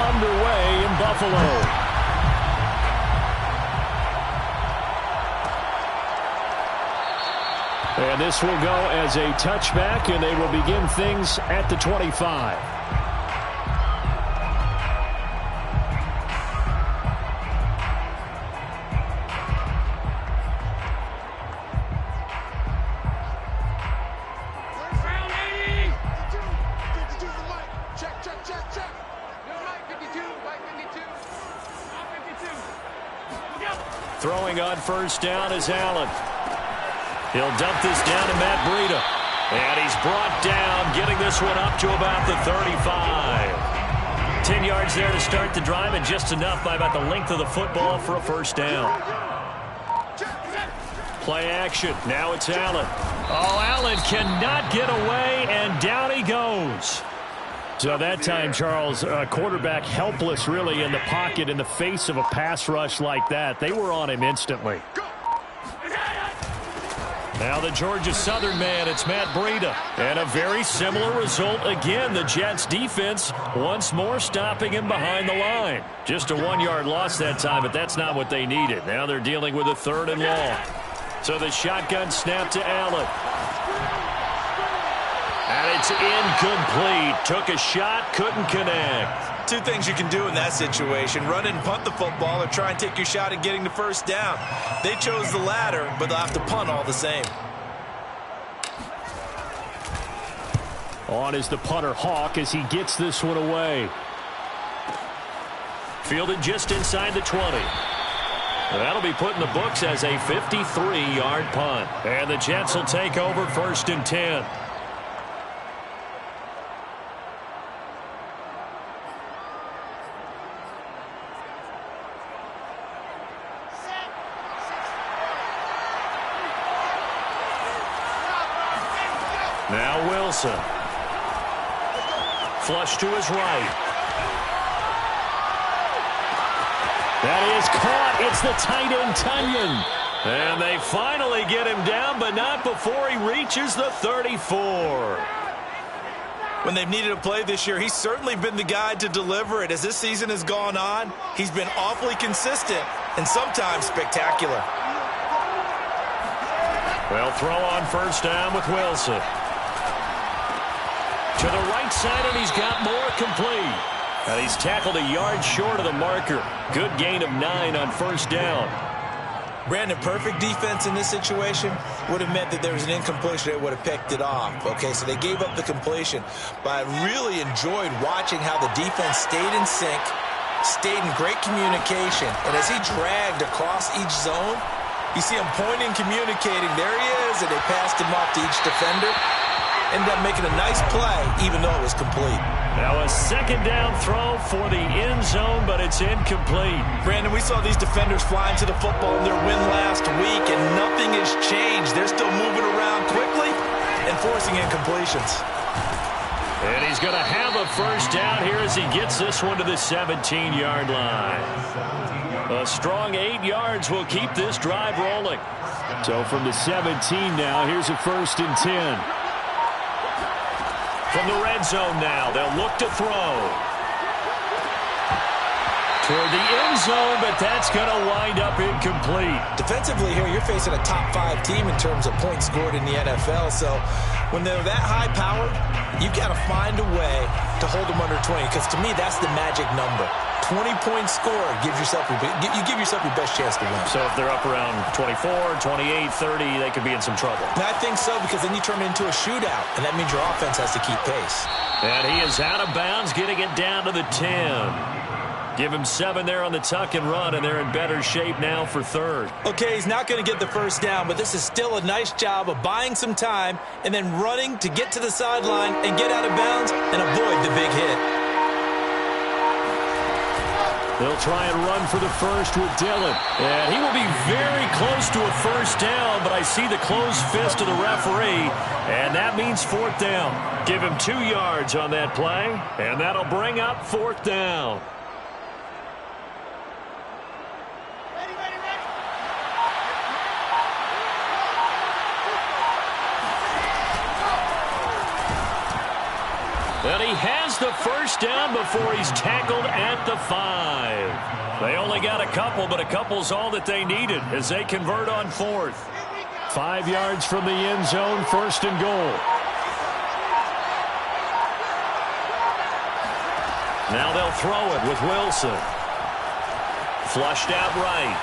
underway in Buffalo. And this will go as a touchback, and they will begin things at the 25. Throwing on first down is Allen. He'll dump this down to Matt Breida. And he's brought down, getting this one up to about the 35. 10 yards there to start the drive, and just enough by about the length of the football for a first down. Play action. Now it's Allen. Oh, Allen cannot get away, and down he goes. So that time, Charles, quarterback helpless really in the pocket in the face of a pass rush like that. They were on him instantly. Now the Georgia Southern man, it's Matt Breida. And a very similar result again. The Jets defense once more stopping him behind the line. Just a 1-yard loss that time, but that's not what they needed. Now they're dealing with a 3rd and long. So the shotgun snap to Allen. And it's incomplete. Took a shot, couldn't connect. Two things you can do in that situation: run and punt the football, or try and take your shot at getting the first down. They chose the latter, but they'll have to punt all the same. On is the punter, Hawk, as he gets this one away. Fielded just inside the 20. That'll be put in the books as a 53-yard punt. And the Jets will take over 1st and 10. Now Wilson. Flush to his right. That is caught. It's the tight end, Tunyon. And they finally get him down, but not before he reaches the 34. When they've needed a play this year, he's certainly been the guy to deliver it. As this season has gone on, he's been awfully consistent and sometimes spectacular. Well, throw on first down with Wilson. To the right side, and he's got more complete. And he's tackled a yard short of the marker. Good gain of 9 on first down. Brandon, perfect defense in this situation would have meant that there was an incompletion. They would have picked it off. Okay, so they gave up the completion. But I really enjoyed watching how the defense stayed in sync, stayed in great communication. And as he dragged across each zone, you see him pointing, communicating. There he is, and they passed him off to each defender. Ended up making a nice play, even though it was complete. Now a second down throw for the end zone, but it's incomplete. Brandon, we saw these defenders flying to the football in their win last week, and nothing has changed. They're still moving around quickly and forcing incompletions. And he's going to have a first down here as he gets this one to the 17-yard line. A strong 8 yards will keep this drive rolling. So from the 17 now, here's a 1st and 10. From the red zone now, they'll look to throw. Toward the end zone, but that's going to wind up incomplete. Defensively here, you're facing a top 5 team in terms of points scored in the NFL. So when they're that high-powered, you've got to find a way to hold them under 20, because to me, that's the magic number. 20-point score gives yourself you give yourself your best chance to win. So if they're up around 24, 28, 30, they could be in some trouble. And I think so, because then you turn it into a shootout, and that means your offense has to keep pace. And he is out of bounds, getting it down to the 10. Give him 7 there on the tuck and run, and they're in better shape now for 3rd. Okay, he's not going to get the first down, but this is still a nice job of buying some time and then running to get to the sideline and get out of bounds and avoid the big hit. They'll try and run for the first with Dillon. And he will be very close to a first down, but I see the closed fist of the referee, and that means 4th down. Give him 2 yards on that play, and that'll bring up 4th down. And he has the first down before he's tackled at the 5. They only got a couple, but a couple's all that they needed as they convert on 4th. 5 yards from the end zone, 1st and goal. Now they'll throw it with Wilson. Flushed out right.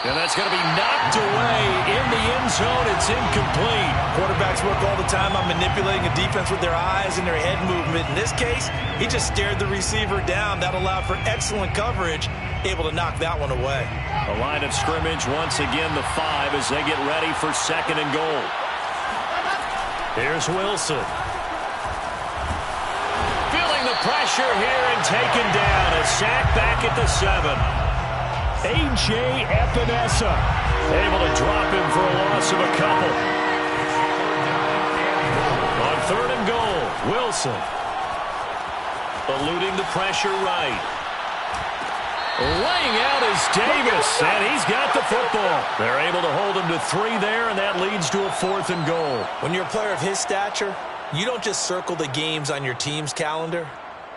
And that's going to be knocked away in the end zone. It's incomplete. Quarterbacks work all the time on manipulating a defense with their eyes and their head movement. In this case, he just stared the receiver down. That allowed for excellent coverage, able to knock that one away. The line of scrimmage, once again, the 5 as they get ready for 2nd and goal. Here's Wilson. Feeling the pressure here and taken down. A sack back at the 7. A.J. Epinesa able to drop him for a loss of a couple. On 3rd and goal, Wilson eluding the pressure right. Laying out is Davis, and he's got the football. They're able to hold him to 3 there, and that leads to a 4th and goal. When you're a player of his stature, you don't just circle the games on your team's calendar.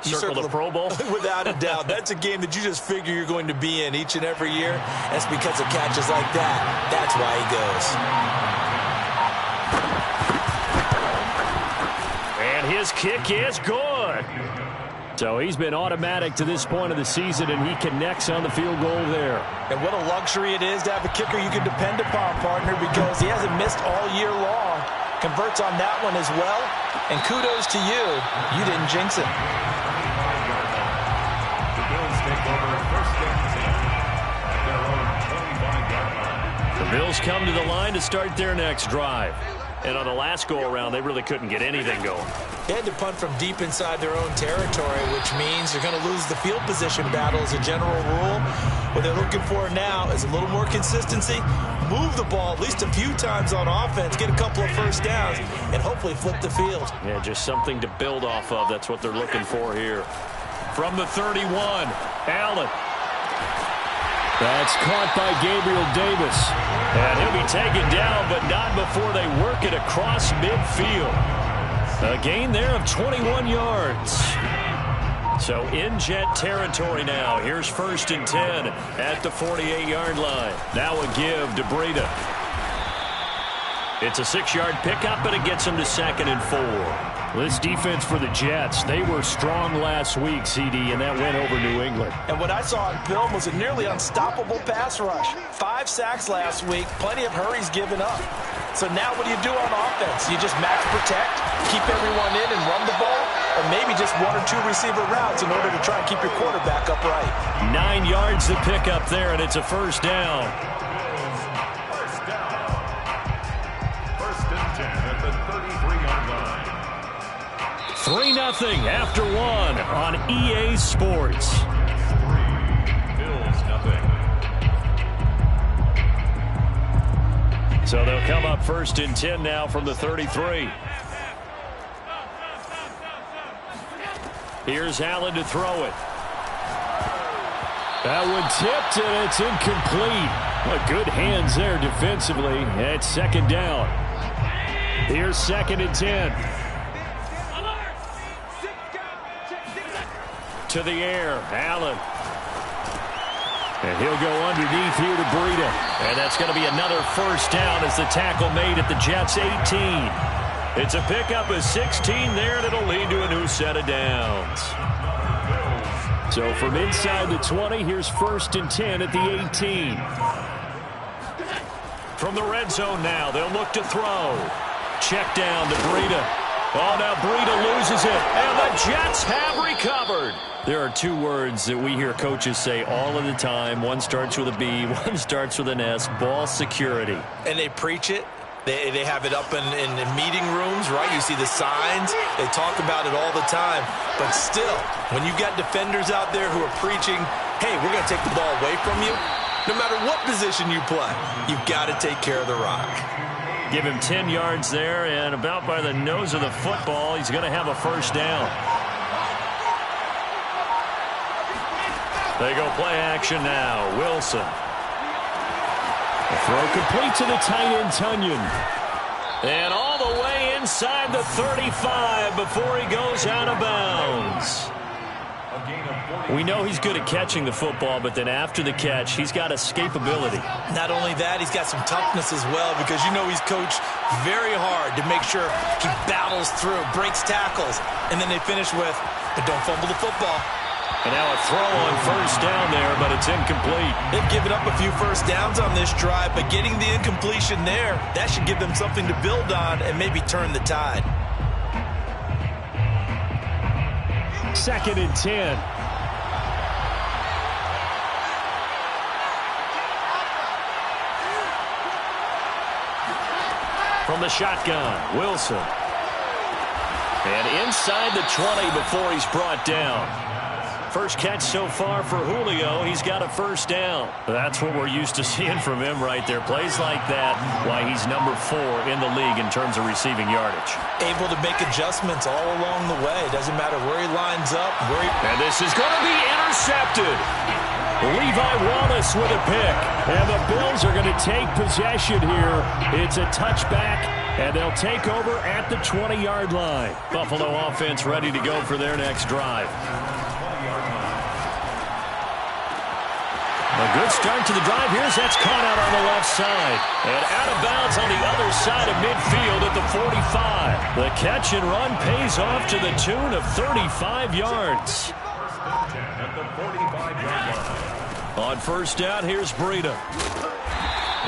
You circle the Pro Bowl? Without a doubt. That's a game that you just figure you're going to be in each and every year. That's because of catches like that. That's why he goes. And his kick is good. So he's been automatic to this point of the season, and he connects on the field goal there. And what a luxury it is to have a kicker you can depend upon, partner, because he hasn't missed all year long. Converts on that one as well. And kudos to you. You didn't jinx it. The Bills come to the line to start their next drive. And on the last go-around, they really couldn't get anything going. They had to punt from deep inside their own territory, which means they're going to lose the field position battle as a general rule. What they're looking for now is a little more consistency, move the ball at least a few times on offense, get a couple of first downs, and hopefully flip the field. Yeah, just something to build off of. That's what they're looking for here. From the 31, Allen. That's caught by Gabriel Davis. And he'll be taken down, but not before they work it across midfield. A gain there of 21 yards. So in Jet territory now. Here's 1st and 10 at the 48-yard line. Now a give to Breida. It's a 6-yard pickup, but it gets him to 2nd and 4. This defense for the Jets, they were strong last week, CD, and that went over New England. And what I saw on film was a nearly unstoppable pass rush. 5 sacks last week, plenty of hurries given up. So now what do you do on offense? You just max protect, keep everyone in and run the ball, or maybe just 1 or 2 receiver routes in order to try and keep your quarterback upright. 9 yards to pick up there, and it's a 1st down. 3-0 after 1 on EA Sports. Bills nothing. So they'll come up 1st and 10 now from the 33. Here's Allen to throw it. That one tipped, and it's incomplete. Well, good hands there defensively. It's 2nd down. Here's 2nd and 10. To the air, Allen. And he'll go underneath here to Breida. And that's going to be another 1st down as the tackle made at the Jets' 18. It's a pickup of 16 there, and it'll lead to a new set of downs. So from inside the 20, here's 1st and 10 at the 18. From the red zone now, they'll look to throw. Check down to Breida. Oh, now Breida loses it, and the Jets have recovered. There are 2 words that we hear coaches say all of the time. One starts with a B, one starts with an S, ball security. And they preach it. They have it up in meeting rooms, right? You see the signs. They talk about it all the time. But still, when you've got defenders out there who are preaching, hey, we're going to take the ball away from you, no matter what position you play, you've got to take care of the rock. Give him 10 yards there, and about by the nose of the football, he's going to have a 1st down. They go play action now. Wilson. The throw complete to the tight end, Tunyon. And all the way inside the 35 before he goes out of bounds. We know he's good at catching the football, but then after the catch, he's got escapability. Not only that, he's got some toughness as well, because you know he's coached very hard to make sure he battles through, breaks tackles, and then they finish with, but don't fumble the football. And now a throw on first down there, but it's incomplete. They've given up a few first downs on this drive, but getting the incompletion there, that should give them something to build on and maybe turn the tide. 2nd and 10. From the shotgun, Wilson. And inside the 20 before he's brought down. First catch so far for Julio. He's got a first down. That's what we're used to seeing from him right there. Plays like that, why he's number 4 in the league in terms of receiving yardage. Able to make adjustments all along the way. Doesn't matter where he lines up. And this is going to be intercepted. Levi Wallace with a pick. And the Bills are going to take possession here. It's a touchback, and they'll take over at the 20-yard line. Buffalo offense ready to go for their next drive. A good start to the drive. Here's that's caught out on the left side. And out of bounds on the other side of midfield at the 45. The catch and run pays off to the tune of 35 yards. On first down, here's Breida.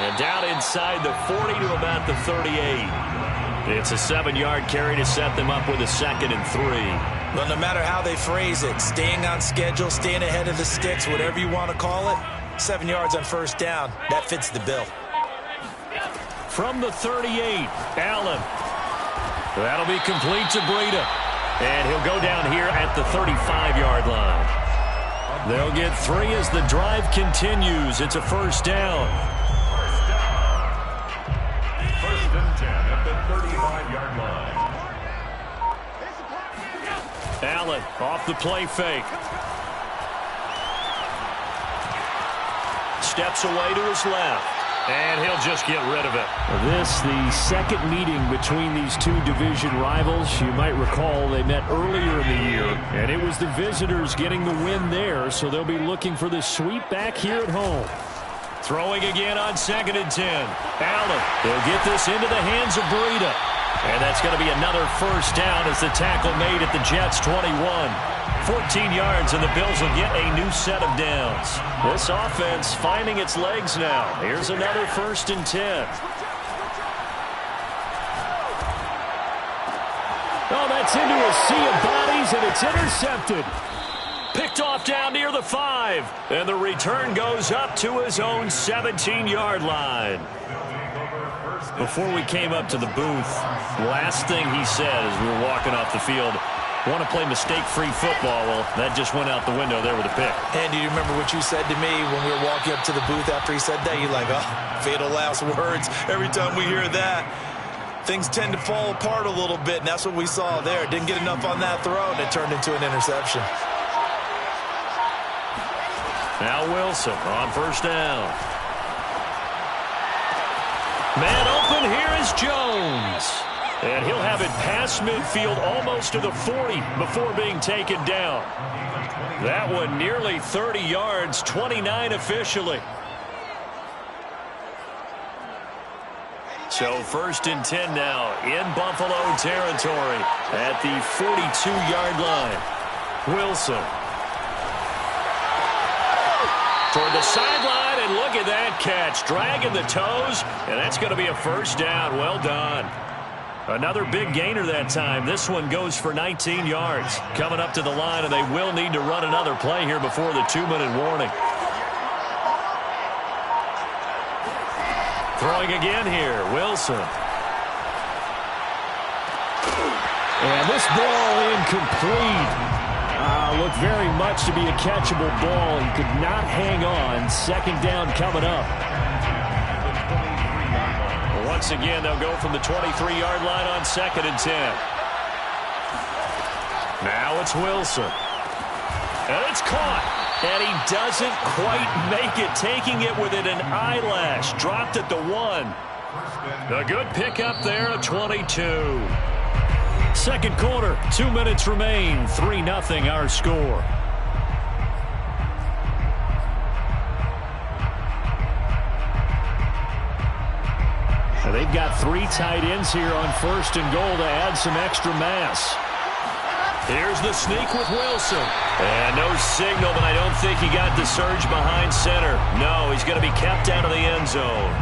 And down inside the 40 to about the 38. It's a 7-yard carry to set them up with a 2nd and 3. Well, no matter how they phrase it, staying on schedule, staying ahead of the sticks, whatever you want to call it, 7 yards on first down, that fits the bill. From the 38, Allen. That'll be complete to Breida. And he'll go down here at the 35-yard line. They'll get 3 as the drive continues. It's a first down. First and 10 at the 35-yard line. Allen off the play fake. Steps away to his left. And he'll just get rid of it. This, the second meeting between these two division rivals. You might recall they met earlier in the year, and it was the visitors getting the win there, so they'll be looking for the sweep back here at home. Throwing again on 2nd and 10. Allen, they'll get this into the hands of Breida. And that's going to be another first down as the tackle made at the Jets' 21. 14 yards, and the Bills will get a new set of downs. This offense finding its legs now. Here's another 1st and 10. Oh, that's into a sea of bodies, and it's intercepted. Picked off down near the 5. And the return goes up to his own 17-yard line. Before we came up to the booth, last thing he said as we were walking off the field, want to play mistake-free football. Well, that just went out the window there with a pick. Andy, do you remember what you said to me when we were walking up to the booth after he said that? You're like, oh, fatal last words. Every time we hear that, things tend to fall apart a little bit, and that's what we saw there. Didn't get enough on that throw, and it turned into an interception. Now Wilson on first down. Man open, here is Jones. And he'll have it past midfield almost to the 40 before being taken down. That one nearly 30 yards, 29 officially. So 1st and 10 now in Buffalo territory at the 42-yard line. Wilson. Toward the sideline, and look at that catch. Dragging the toes, and that's going to be a first down. Well done. Another big gainer that time. This one goes for 19 yards. Coming up to the line, and they will need to run another play here before the 2-minute warning. Throwing again here, Wilson. And this ball incomplete. Looked very much to be a catchable ball. He could not hang on. 2nd down coming up. Once again, they'll go from the 23-yard line on 2nd and 10. Now it's Wilson. And it's caught. And he doesn't quite make it, taking it within an eyelash. Dropped at the 1. A good pickup there, a 22. Second quarter, 2 minutes remain, 3-0 our score. They've got 3 tight ends here on first and goal to add some extra mass. Here's the sneak with Wilson. And no signal, but I don't think he got the surge behind center. No, he's going to be kept out of the end zone.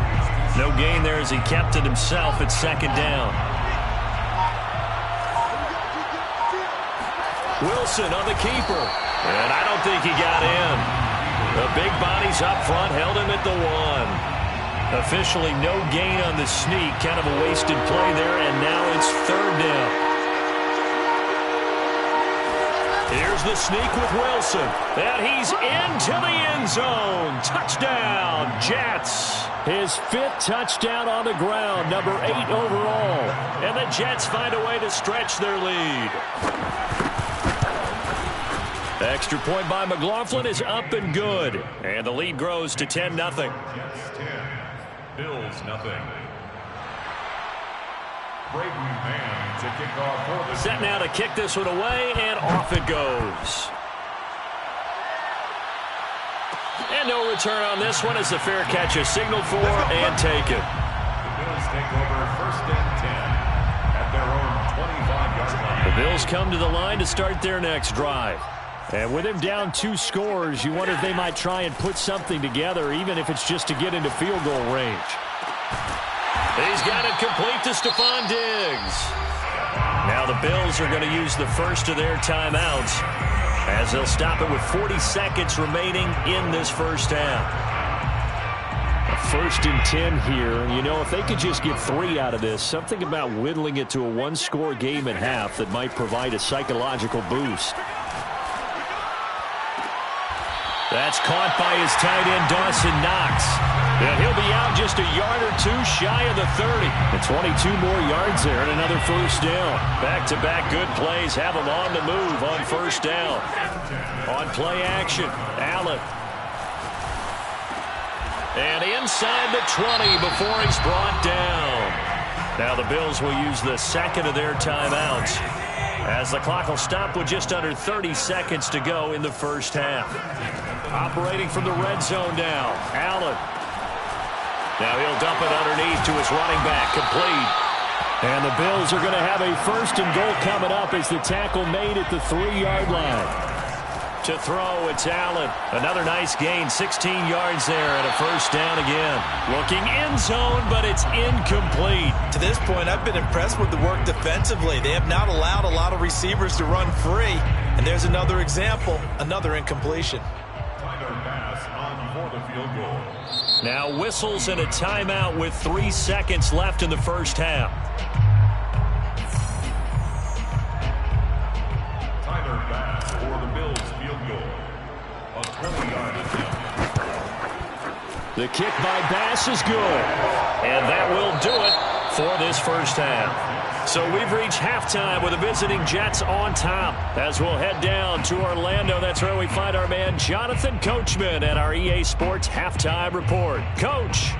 No gain there as he kept it himself at second down. Wilson on the keeper. And I don't think he got in. The big bodies up front held him at the 1. Officially no gain on the sneak. Kind of a wasted play there, and now it's third down. Here's the sneak with Wilson. And he's into the end zone. Touchdown, Jets. His 5th touchdown on the ground, number 8 overall. And the Jets find a way to stretch their lead. Extra point by McLaughlin is up and good. And the lead grows to 10-0. Jets 10, Bills nothing. Brady Man to kick off for the Set now to kick this one away, and off it goes. And no return on this one as the fair catch is signaled for and taken. The Bills take over first and 10 at their own 25-yard line. The Bills come to the line to start their next drive. And with him down 2 scores, you wonder if they might try and put something together, even if it's just to get into field goal range. He's got it complete to Stephon Diggs. Now the Bills are going to use the first of their timeouts as they'll stop it with 40 seconds remaining in this first half. A 1st and 10 here. You know, if they could just get 3 out of this, something about whittling it to a 1-score game at half that might provide a psychological boost. That's caught by his tight end, Dawson Knox. And he'll be out just a yard or 2 shy of the 30. And 22 more yards there and another first down. Back-to-back good plays have him on the move on first down. On play action, Allen. And inside the 20 before he's brought down. Now the Bills will use the second of their timeouts as the clock will stop with just under 30 seconds to go in the first half. Operating from the red zone now, Allen. Now he'll dump it underneath to his running back, complete. And the Bills are going to have a first and goal coming up as the tackle made at the 3-yard line. To throw, it's Allen. Another nice gain, 16 yards there, and a first down again. Looking end zone, but it's incomplete. To this point, I've been impressed with the work defensively. They have not allowed a lot of receivers to run free. And there's another example, another incompletion. For the field goal. Now whistles and a timeout with 3 seconds left in the first half. Tyler Bass for the Bills field goal. A 20-yard attempt. The kick by Bass is good. And that will do it for this first half. So we've reached halftime with the visiting Jets on top. As we'll head down to Orlando, that's where we find our man Jonathan Coachman at our EA Sports Halftime Report. Coach.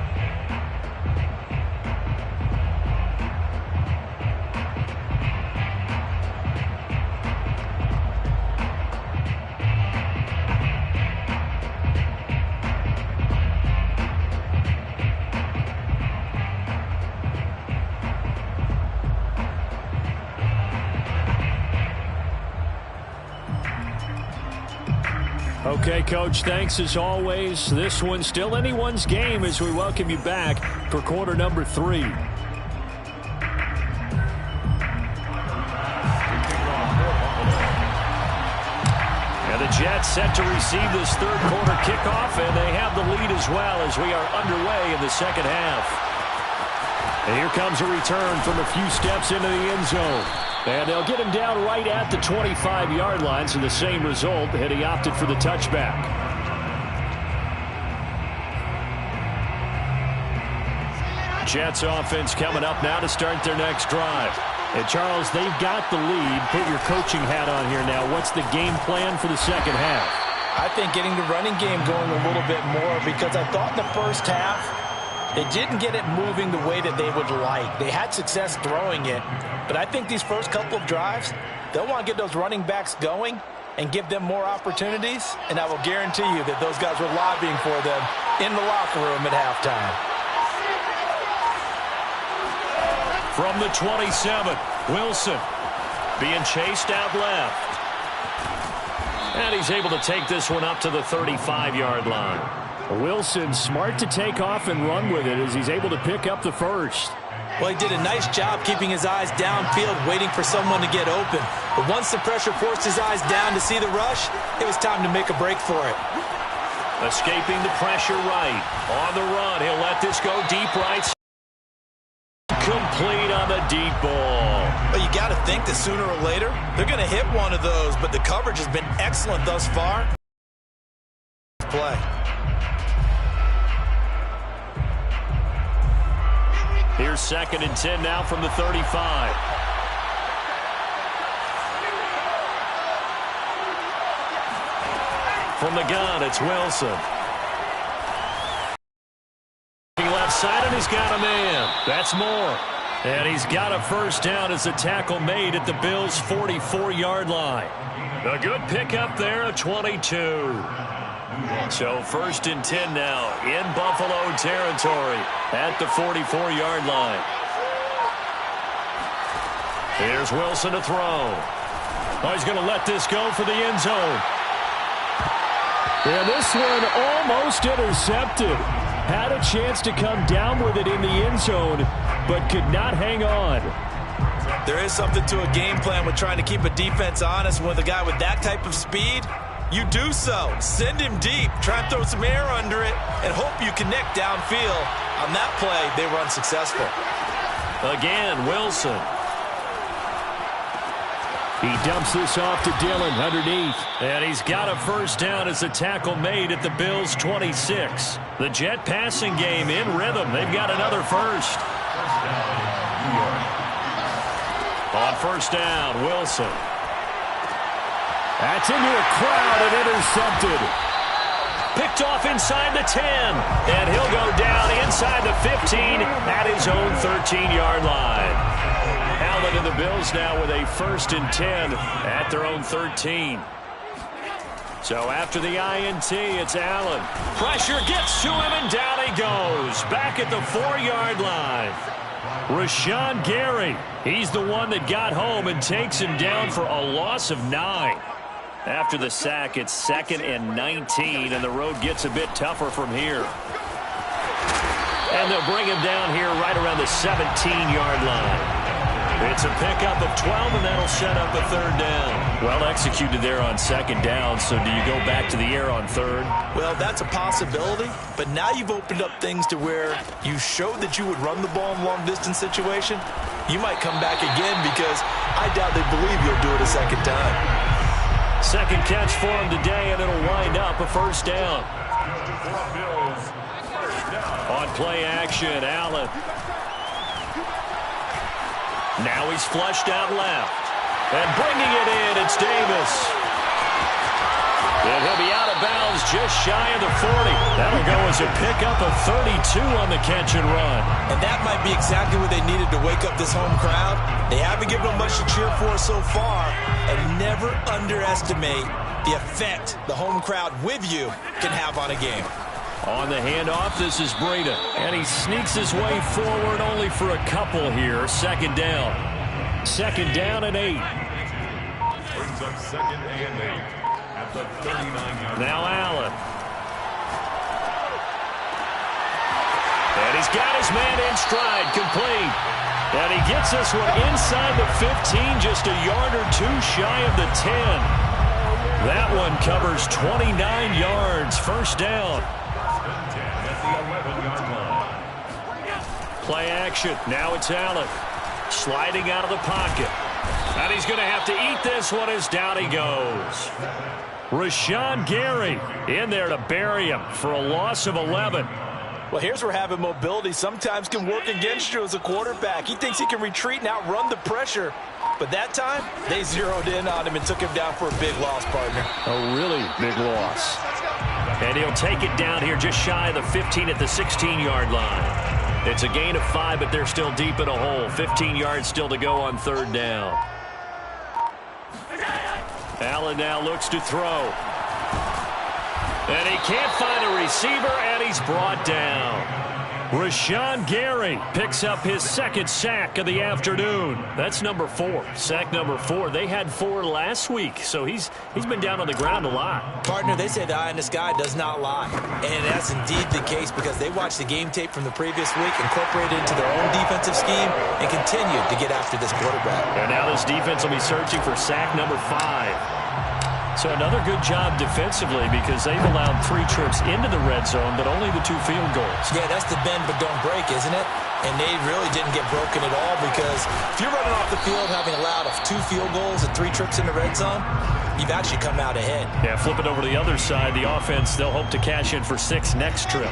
Okay, Coach, thanks as always. This one's still anyone's game as we welcome you back for quarter number 3. And the Jets set to receive this third quarter kickoff, and they have the lead as well as we are underway in the second half. And here comes a return from a few steps into the end zone. And they'll get him down right at the 25-yard line, so the same result, and he opted for the touchback. Jets offense coming up now to start their next drive. And, Charles, they've got the lead. Put your coaching hat on here now. What's the game plan for the second half? I think getting the running game going a little bit more because I thought in the first half They didn't get it moving the way that they would like. They had success throwing it, but I think these first couple of drives, they'll want to get those running backs going and give them more opportunities, and I will guarantee you that those guys were lobbying for them in the locker room at halftime. From the 27, Wilson being chased out left. And he's able to take this one up to the 35-yard line. Wilson smart to take off and run with it as he's able to pick up the first. Well, he did a nice job keeping his eyes downfield, waiting for someone to get open. But once the pressure forced his eyes down to see the rush, it was time to make a break for it. Escaping the pressure right. On the run, he'll let this go deep right. Complete on the deep ball. Well, you got to think that sooner or later, they're going to hit one of those, but the coverage has been excellent thus far. Play. Here's 2nd and 10 now from the 35. From the gun, it's Wilson. Left side, and he's got a man. That's more. And he's got a first down as the tackle made at the Bills' 44-yard line. A good pickup there of 22. So 1st and 10 now in Buffalo territory at the 44-yard line. Here's Wilson to throw. Oh, he's going to let this go for the end zone. And this one almost intercepted. Had a chance to come down with it in the end zone, but could not hang on. There is something to a game plan with trying to keep a defense honest. With a guy with that type of speed, you do so. Send him deep, try and throw some air under it, and hope you connect downfield. On that play, they were unsuccessful. Again, Wilson. He dumps this off to Dillon underneath. And he's got a first down as the tackle made at the Bills' 26. The Jet passing game in rhythm. They've got another first. On first down, Wilson. That's into a crowd and intercepted. Picked off inside the 10. And he'll go down inside the 15 at his own 13-yard line. Allen and the Bills now with a 1st and 10 at their own 13. So after the INT, it's Allen. Pressure gets to him, and down he goes. Back at the 4-yard line. Rashawn Gary, he's the one that got home and takes him down for a loss of 9. After the sack, it's 2nd and 19, and the road gets a bit tougher from here. And they'll bring him down here right around the 17-yard line. It's a pickup of 12, and that'll set up a 3rd down. Well executed there on 2nd down, so do you go back to the air on 3rd? Well, that's a possibility, but now you've opened up things to where you showed that you would run the ball in long-distance situation. You might come back again because I doubt they believe you'll do it a 2nd time. 2nd catch for him today, and it'll wind up a 1st down. On play action, Allen. Now he's flushed out left. And bringing it in, it's Davis. And he'll be out of bounds just shy of the 40. That'll go as a pickup of 32 on the catch and run. And that might be exactly what they needed to wake up this home crowd. They haven't given them much to cheer for so far. And never underestimate the effect the home crowd with you can have on a game. On the handoff, this is Breida. And he sneaks his way forward only for a couple here. 2nd down. 2nd down and 8. Brings up 2nd and 8 at the 39-yard line. Now Allen. And he's got his man in stride, complete. And he gets this one inside the 15, just a yard or two shy of the 10. That one covers 29 yards. 1st down. Play action. Now it's Allen. Sliding out of the pocket. And he's going to have to eat this one as down he goes. Rashawn Gary in there to bury him for a loss of 11. Well, here's where having mobility sometimes can work against you as a quarterback. He thinks he can retreat and outrun the pressure. But that time, they zeroed in on him and took him down for a big loss, partner. A really big loss. And he'll take it down here just shy of the 15 at the 16-yard line. It's a gain of 5, but they're still deep in a hole. 15 yards still to go on third down. Allen now looks to throw. And he can't find a receiver, and he's brought down. Rashawn Gary picks up his second sack of the afternoon. That's number 4. Sack number 4. They had 4 last week, so he's been down on the ground a lot. Partner, they say the eye in the sky does not lie. And that's indeed the case because they watched the game tape from the previous week, incorporated it into their own defensive scheme, and continued to get after this quarterback. And now this defense will be searching for sack number 5. So another good job defensively because they've allowed 3 trips into the red zone, but only the 2 field goals. Yeah, that's the bend but don't break, isn't it? And they really didn't get broken at all because if you're running off the field having allowed 2 field goals and 3 trips in the red zone, you've actually come out ahead. Yeah, flip it over to the other side. The offense, they'll hope to cash in for 6 next trip.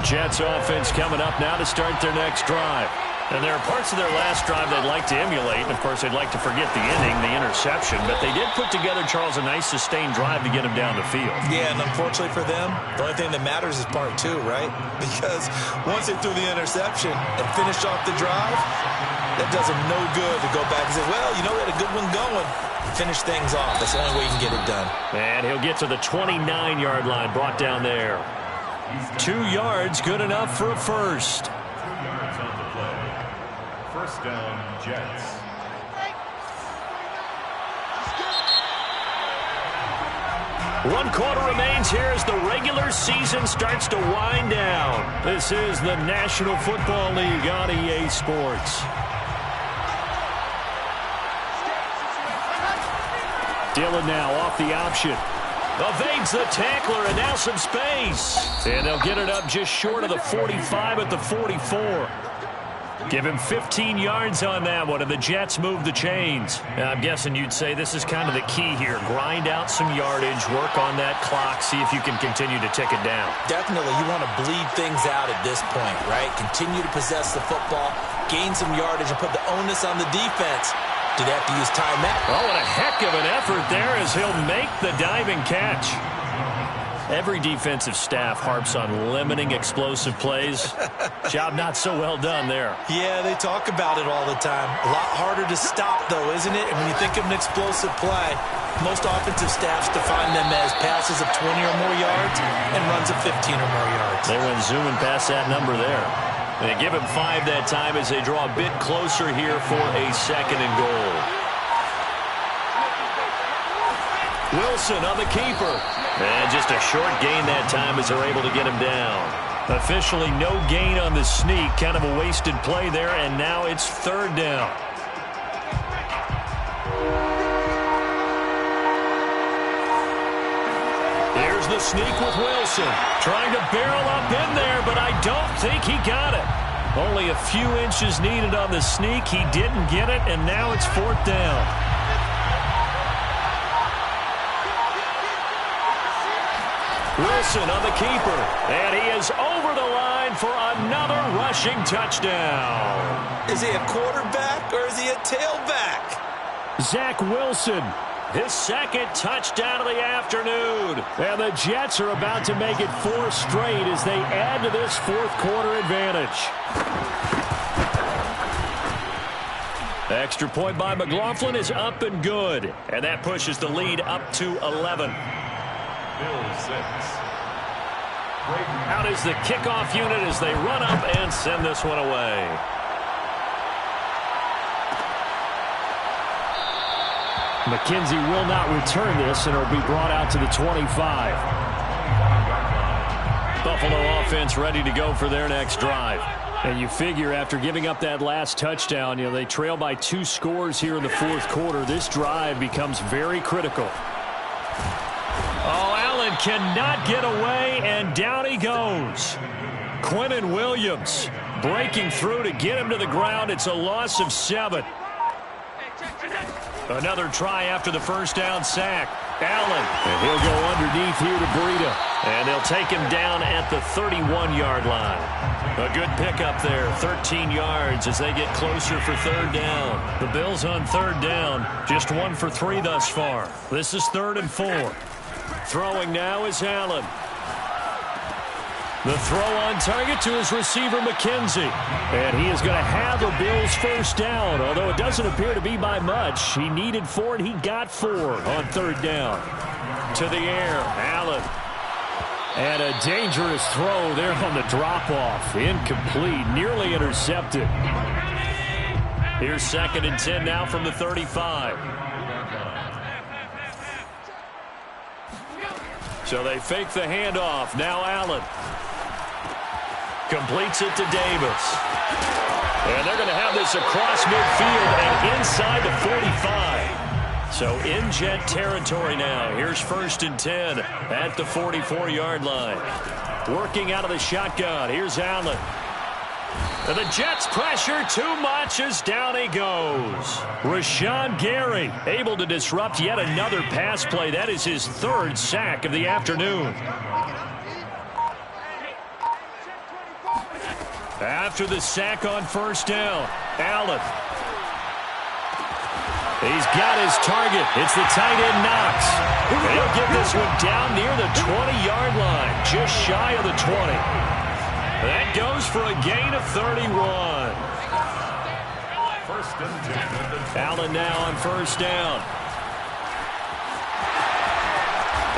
Jets offense coming up now to start their next drive. And there are parts of their last drive they'd like to emulate. Of course, they'd like to forget the inning, the interception. But they did put together, Charles, a nice sustained drive to get him down the field. Yeah, and unfortunately for them, the only thing that matters is part 2, right? Because once they threw the interception and finished off the drive, that does them no good to go back and say, well, you know, we had a good one going. Finish things off. That's the only way you can get it done. And he'll get to the 29-yard line, brought down there. 2 yards, good enough for a first. 2 yards on the play. First down, Jets. One quarter remains here as the regular season starts to wind down. This is the National Football League on EA Sports. Dillon now off the option. Evades the tackler and now some space. And they'll get it up just short of the 45 at the 44. Give him 15 yards on that one, and the Jets move the chains. I'm guessing you'd say this is kind of the key here. Grind out some yardage, work on that clock, see if you can continue to tick it down. Definitely, you want to bleed things out at this point, right? Continue to possess the football, gain some yardage, and put the onus on the defense. Do they have to use timeout? Oh, what a heck of an effort there as he'll make the diving catch. Every defensive staff harps on limiting explosive plays. Job not so well done there. Yeah, they talk about it all the time. A lot harder to stop, though, isn't it? And when you think of an explosive play, most offensive staffs define them as passes of 20 or more yards and runs of 15 or more yards. They went zooming past that number there. They give him 5 that time as they draw a bit closer here for a 2nd and goal. Wilson on the keeper. And just a short gain that time as they're able to get him down. Officially no gain on the sneak. Kind of a wasted play there, and now it's 3rd down. Here's the sneak with Wilson. Trying to barrel up in there, but I don't think he got it. Only a few inches needed on the sneak. He didn't get it, and now it's 4th down. Wilson on the keeper, and he is over the line for another rushing touchdown. Is he a quarterback or is he a tailback? Zach Wilson, his 2nd touchdown of the afternoon. And the Jets are about to make it 4 straight as they add to this 4th quarter advantage. Extra point by McLaughlin is up and good. And that pushes the lead up to 11. Bills 6. Out is the kickoff unit as they run up and send this one away. McKenzie will not return this, and it'll be brought out to the 25. Buffalo offense ready to go for their next drive. And you figure after giving up that last touchdown, they trail by 2 scores here in the 4th quarter. This drive becomes very critical. Oh, Allen cannot get away, and down he goes. Quinnen Williams breaking through to get him to the ground. It's a loss of 7. Another try after the first down sack. Allen, and he'll go underneath here to Breida. And they'll take him down at the 31-yard line. A good pickup there, 13 yards as they get closer for 3rd down. The Bills on 3rd down, just 1 for 3 thus far. This is 3rd and 4. Throwing now is Allen. The throw on target to his receiver, McKenzie. And he is going to have a Bills first down, although it doesn't appear to be by much. He needed 4, and he got 4 on third down. To the air, Allen. And a dangerous throw there on the drop-off. Incomplete, nearly intercepted. Here's 2nd and 10 now from the 35. So they fake the handoff. Now Allen. Completes it to Davis. And they're going to have this across midfield and inside the 45. So in Jet territory now. Here's 1st and 10 at the 44-yard line. Working out of the shotgun. Here's Allen. And the Jets pressure too much as down he goes. Rashawn Gary able to disrupt yet another pass play. That is his 3rd sack of the afternoon. After the sack on 1st down, Allen. He's got his target. It's the tight end Knox. And he'll get this one down near the 20-yard line, just shy of the 20. That goes for a gain of 31. 1st and 10. Allen now on 1st down.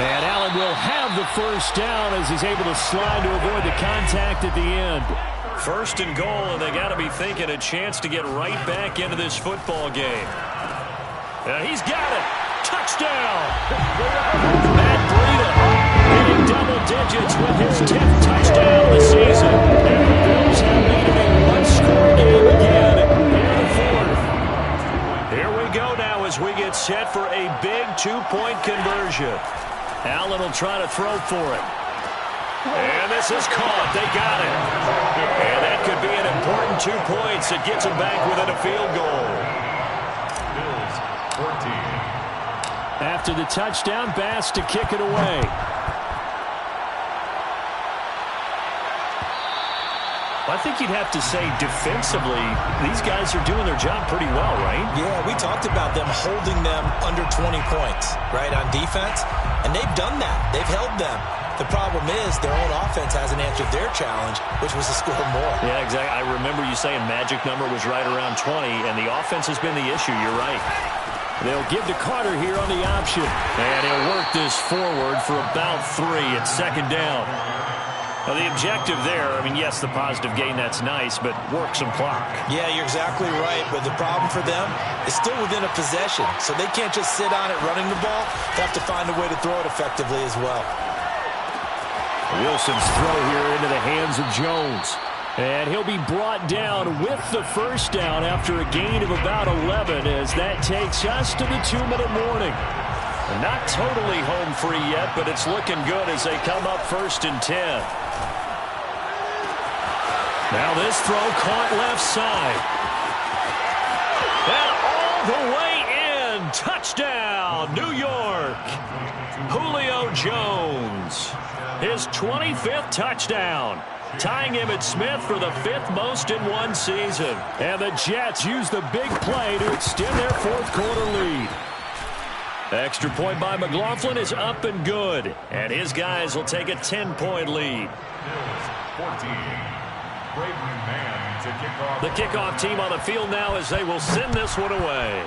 And Allen will have the 1st down as he's able to slide to avoid the contact at the end. 1st and goal, and they got to be thinking a chance to get right back into this football game. He's got it. Touchdown. Matt Breida hitting double digits with his 10th touchdown of the season. And the Bills have needed a one-score game again in the 4th. Here we go now as we get set for a big 2-point conversion. Allen will try to throw for it. And this is caught. They got it. And that could be an important 2 points. It gets them back within a field goal. Bills 14. After the touchdown, Bass to kick it away. I think you'd have to say defensively, these guys are doing their job pretty well, right? Yeah, we talked about them holding them under 20 points, right, on defense. And they've done that. They've held them. The problem is their own offense hasn't answered their challenge, which was to score more. Yeah, exactly. I remember you saying magic number was right around 20, and the offense has been the issue. You're right. They'll give to Carter here on the option. And he'll work this forward for about 3 at 2nd down. Now, the objective there, I mean, yes, the positive gain, that's nice, but work some clock. Yeah, you're exactly right. But the problem for them is still within a possession. So they can't just sit on it running the ball. They have to find a way to throw it effectively as well. Wilson's throw here into the hands of Jones. And he'll be brought down with the 1st down after a gain of about 11 as that takes us to the 2-minute warning. Not totally home free yet, but it's looking good as they come up 1st and 10. Now this throw caught left side. And all the way in. Touchdown, New York. Julio Jones. His 25th touchdown. Tying Emmitt Smith for the 5th most in one season. And the Jets use the big play to extend their 4th quarter lead. Extra point by McLaughlin is up and good. And his guys will take a 10-point lead. Bills 14. Braden Mann to kick off. The kickoff team on the field now as they will send this one away.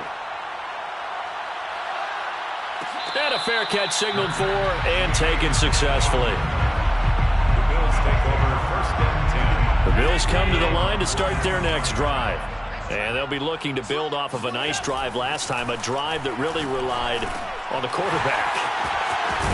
And a fair catch signaled for and taken successfully. The Bills take over 1st and 10. The Bills come to the line to start their next drive. And they'll be looking to build off of a nice drive last time, a drive that really relied on the quarterback.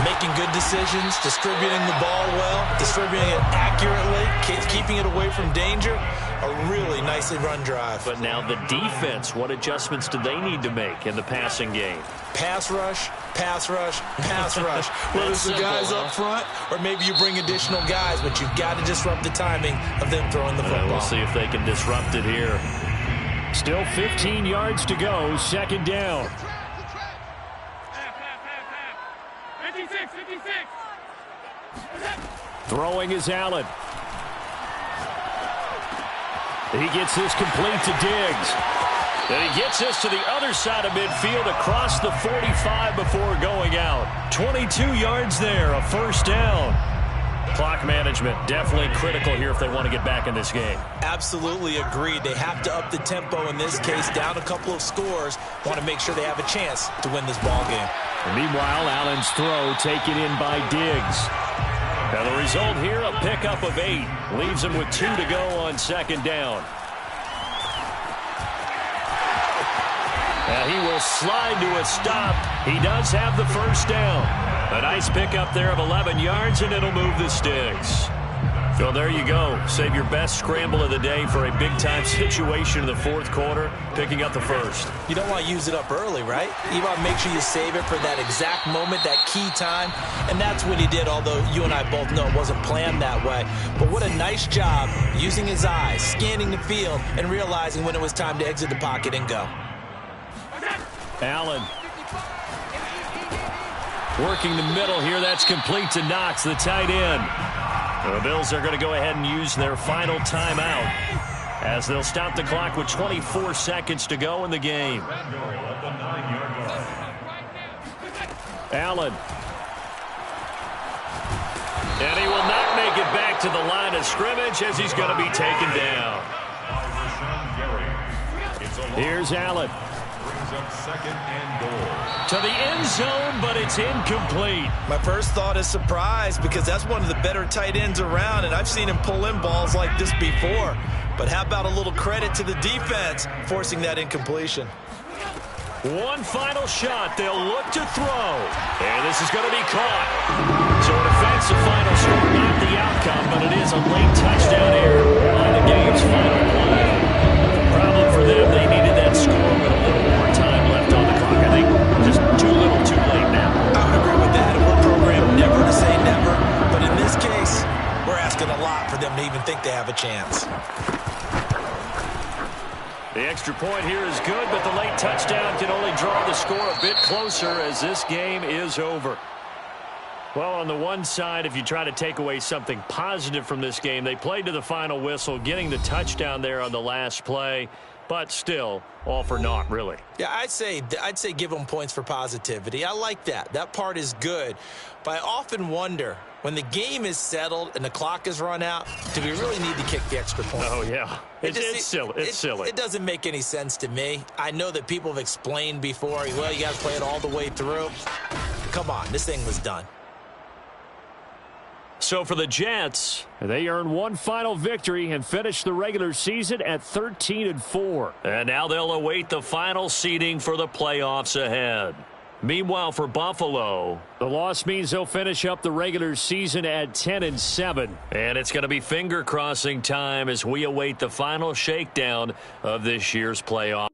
Making good decisions, distributing the ball well, distributing it accurately, keeping it away from danger. A really nicely run drive. But now the defense, what adjustments do they need to make in the passing game? Pass rush, pass rush, pass rush. Whether it's the guys up front or maybe you bring additional guys, but you've got to disrupt the timing of them throwing the football. We'll see if they can disrupt it here. Still 15 yards to go, 2nd down. 56. Throwing is Allen. He gets this complete to Diggs. And he gets this to the other side of midfield across the 45 before going out. 22 yards there, a 1st down. Clock management, definitely critical here if they want to get back in this game. Absolutely agreed. They have to up the tempo in this case, down a couple of scores. Want to make sure they have a chance to win this ball game. And meanwhile, Allen's throw taken in by Diggs. And the result here, a pickup of 8. Leaves him with 2 to go on second down. And he will slide to a stop. He does have the first down. A nice pickup there of 11 yards, and it'll move the sticks. So there you go. Save your best scramble of the day for a big-time situation in the fourth quarter, picking up the first. You don't want to use it up early, right? You want to make sure you save it for that exact moment, that key time. And that's what he did, although you and I both know it wasn't planned that way. But what a nice job using his eyes, scanning the field, and realizing when it was time to exit the pocket and go. Allen. Working the middle here. That's complete to Knox, the tight end. The Bills are going to go ahead and use their final timeout as they'll stop the clock with 24 seconds to go in the game. Allen. And he will not make it back to the line of scrimmage as he's going to be taken down. Here's Allen. Second and goal. To the end zone, but it's incomplete. My first thought is surprise, because that's one of the better tight ends around, and I've seen him pull in balls like this before. But how about a little credit to the defense forcing that incompletion? One final shot. They'll look to throw. And this is going to be caught. So an offensive final score, not the outcome, but it is a late touchdown error on the game's final play. Problem for them, they needed that score with a little more time left on the clock. I think just too little too late now. I would agree with that. We're programmed never to say never. But in this case, we're asking a lot for them to even think they have a chance. The extra point here is good, but the late touchdown can only draw the score a bit closer as this game is over. Well, on the one side, if you try to take away something positive from this game, they played to the final whistle, getting the touchdown there on the last play, but still, all for naught, really. Yeah, I'd say give them points for positivity. I like that. That part is good. But I often wonder, when the game is settled and the clock is run out, do we really need to kick the extra point? Oh, yeah. It's silly. It's silly. It doesn't make any sense to me. I know that people have explained before, well, you got to play it all the way through. Come on, this thing was done. So for the Jets, they earn one final victory and finish the regular season at 13-4. And now they'll await the final seeding for the playoffs ahead. Meanwhile, for Buffalo, the loss means they'll finish up the regular season at 10-7. And it's going to be finger-crossing time as we await the final shakedown of this year's playoff.